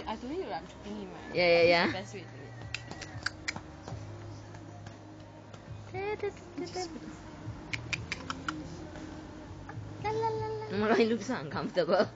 I told you I'm choking him, right? Yeah. That's the best way to do it. Oh my god, he looks so uncomfortable.